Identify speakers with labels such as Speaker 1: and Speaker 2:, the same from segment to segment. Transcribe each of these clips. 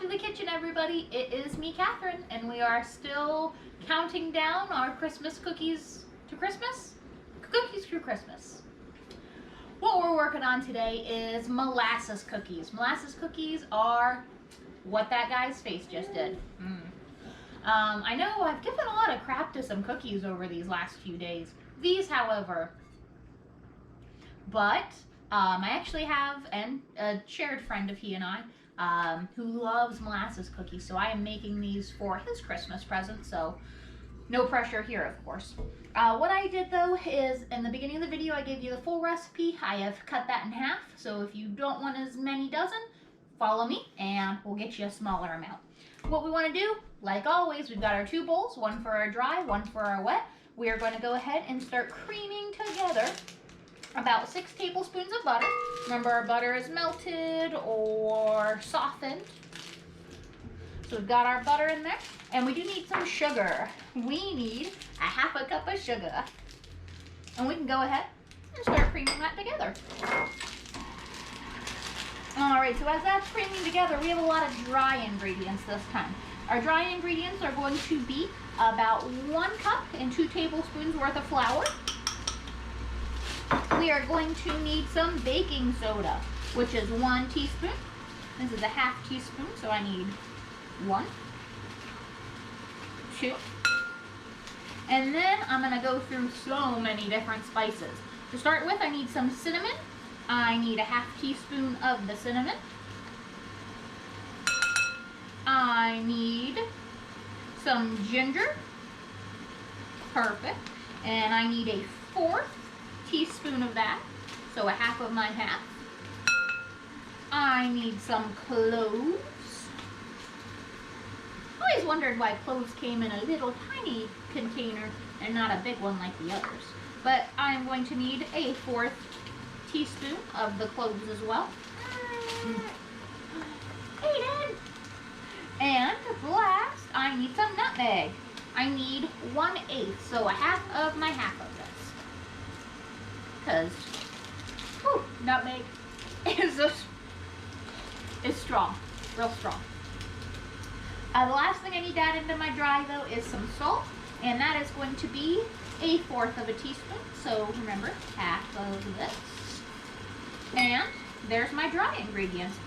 Speaker 1: to the kitchen, everybody. It is me, Catherine, and we are still counting down our Christmas cookies to Christmas. Cookies through Christmas. What we're working on today is molasses cookies. Molasses cookies are what that guy's face just did. I know I've given a lot of crap to some cookies over these last few days. These, however, but I actually have a shared friend of he and I who loves molasses cookies, so I am making these for his Christmas present, so no pressure here, of course. What I did, though, is in the beginning of the video I gave you the full recipe. I have cut that in half, so if you don't want as many dozen, follow me and we'll get you a smaller amount. What we want to do, like always, we've got our two bowls, one for our dry, one for our wet. We are going to go ahead and start creaming together about 6 tablespoons of butter. Remember, our butter is melted or softened. So we've got our butter in there, and we do need some sugar. We need a half a cup of sugar. And we can go ahead and start creaming that together. Alright, so as that's creaming together, we have a lot of dry ingredients this time. Our dry ingredients are going to be about 1 cup and 2 tablespoons worth of flour. We are going to need some baking soda, which is 1 teaspoon. This is a half teaspoon, so I need 1, 2. And then I'm going to go through so many different spices. To start with, I need some cinnamon. I need a half teaspoon of the cinnamon. I need some ginger. Perfect. And I need a 1/4 teaspoon of that, so a half of my half. I need some cloves. I always wondered why cloves came in a little tiny container and not a big one like the others. But I'm going to need a 1/4 teaspoon of the cloves as well. Aiden! And last, I need some nutmeg. I need 1/8, so a half of my half of this. Because nutmeg is strong, real strong. The last thing I need to add into my dry, though, is some salt, and that is going to be a 1/4 of a teaspoon. So remember, half of this. And there's my dry ingredients.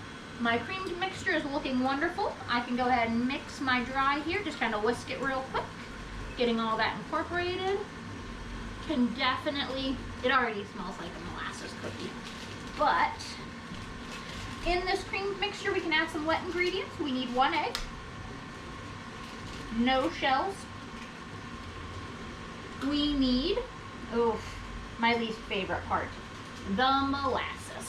Speaker 1: My creamed mixture is looking wonderful. I can go ahead and mix my dry here, just kind of whisk it real quick, getting all that incorporated. Can definitely, it already smells like a molasses cookie, but in this creamed mixture we can add some wet ingredients. We need 1 egg, no shells. We need, my least favorite part, the molasses.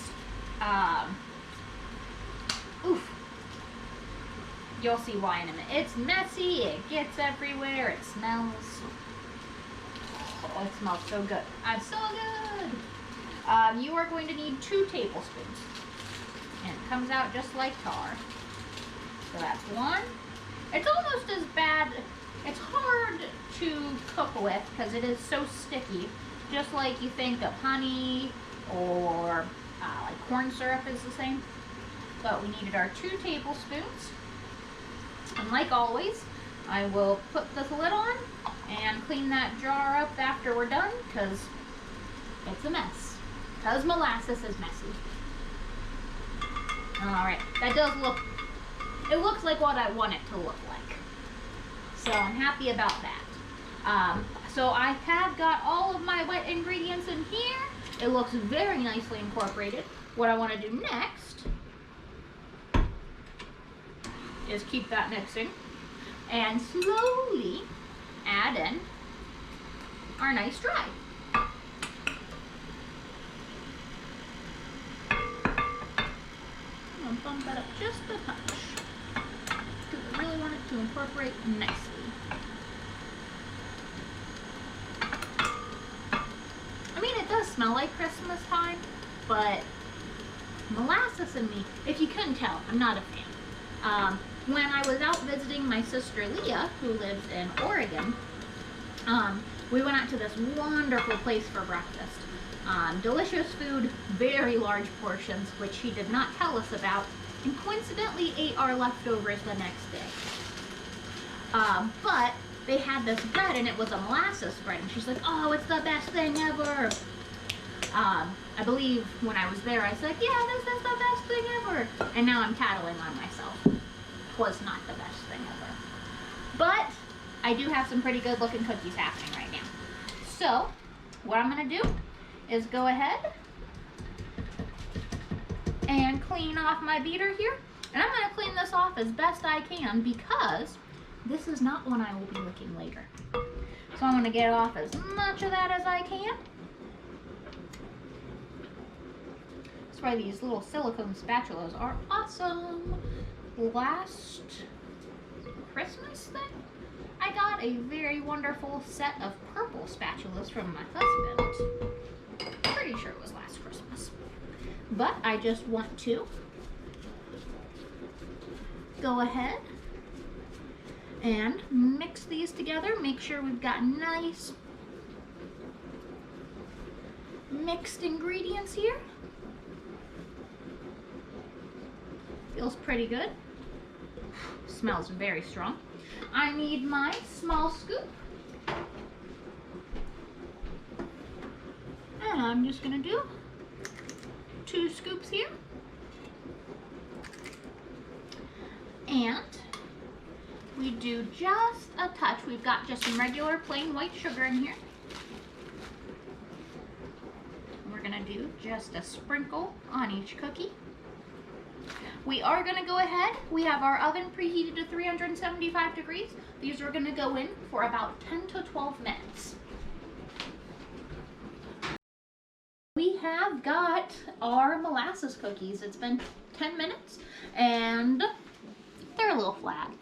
Speaker 1: You'll see why in a minute. It's messy, it gets everywhere, it smells. Oh, it smells so good. So good. You are going to need 2 tablespoons. And it comes out just like tar. So that's 1. It's almost as bad. It's hard to cook with because it is so sticky. Just like you think of honey or like corn syrup is the same. But we needed our 2 tablespoons. And like always, I will put this lid on and clean that jar up after we're done, because it's a mess. Because molasses is messy. Alright, that does look, it looks like what I want it to look like. So I'm happy about that. So I have got all of my wet ingredients in here. It looks very nicely incorporated. What I want to do next is keep that mixing and slowly add in our nice dry. I'm going to bump that up just a touch because I really want it to incorporate nicely. I mean, it does smell like Christmas time, but molasses and me, if you couldn't tell, I'm not a fan. When I was out visiting my sister Leah, who lives in Oregon, we went out to this wonderful place for breakfast. Delicious food, very large portions, which she did not tell us about and coincidentally ate our leftovers the next day. But they had this bread and it was a molasses bread, and she's like, oh, it's the best thing ever. I believe when I was there, I said, yeah, this is the best thing ever. And now I'm tattling on myself. Was not the best thing ever. But I do have some pretty good looking cookies happening right now. So what I'm going to do is go ahead and clean off my beater here. And I'm going to clean this off as best I can because this is not one I will be licking later. So I'm going to get off as much of that as I can. That's why these little silicone spatulas are awesome. Last Christmas thing, I got a very wonderful set of purple spatulas from my husband. Pretty sure it was last Christmas. But I just want to go ahead and mix these together. Make sure we've got nice mixed ingredients here. Feels pretty good. Smells very strong. I need my small scoop. And I'm just gonna do 2 scoops here. And we do just a touch. We've got just some regular plain white sugar in here. We're gonna do just a sprinkle on each cookie. We are going to go ahead. We have our oven preheated to 375 degrees. These are going to go in for about 10 to 12 minutes. We have got our molasses cookies. It's been 10 minutes and they're a little flat.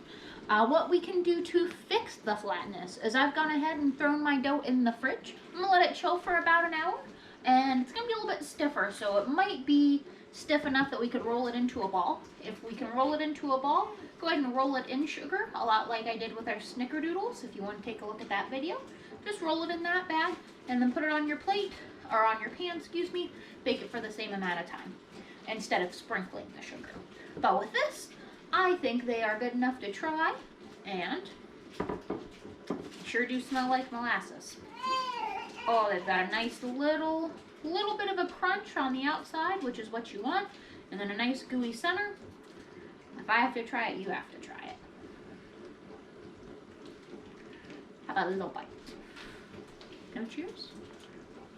Speaker 1: What we can do to fix the flatness is I've gone ahead and thrown my dough in the fridge. I'm going to let it chill for about an hour, and it's going to be a little bit stiffer, so it might be stiff enough that we could roll it into a ball. If we can roll it into a ball, go ahead and roll it in sugar, a lot like I did with our snickerdoodles. If you want to take a look at that video, just roll it in that bag and then put it on your plate, or on your pan, excuse me, bake it for the same amount of time instead of sprinkling the sugar. But with this, I think they are good enough to try, and sure do smell like molasses. Oh, they've got a nice little bit of a crunch on the outside, which is what you want, and then a nice gooey center. If I have to try it, you have to try it. How about a little bite? No cheers?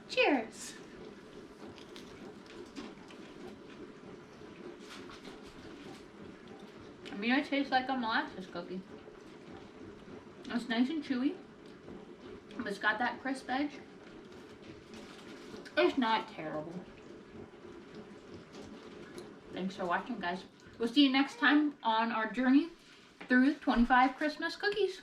Speaker 1: Cheers! I mean, it tastes like a molasses cookie. It's nice and chewy, but it's got that crisp edge. It's not terrible. Thanks for watching, guys. We'll see you next time on our journey through 25 Christmas cookies.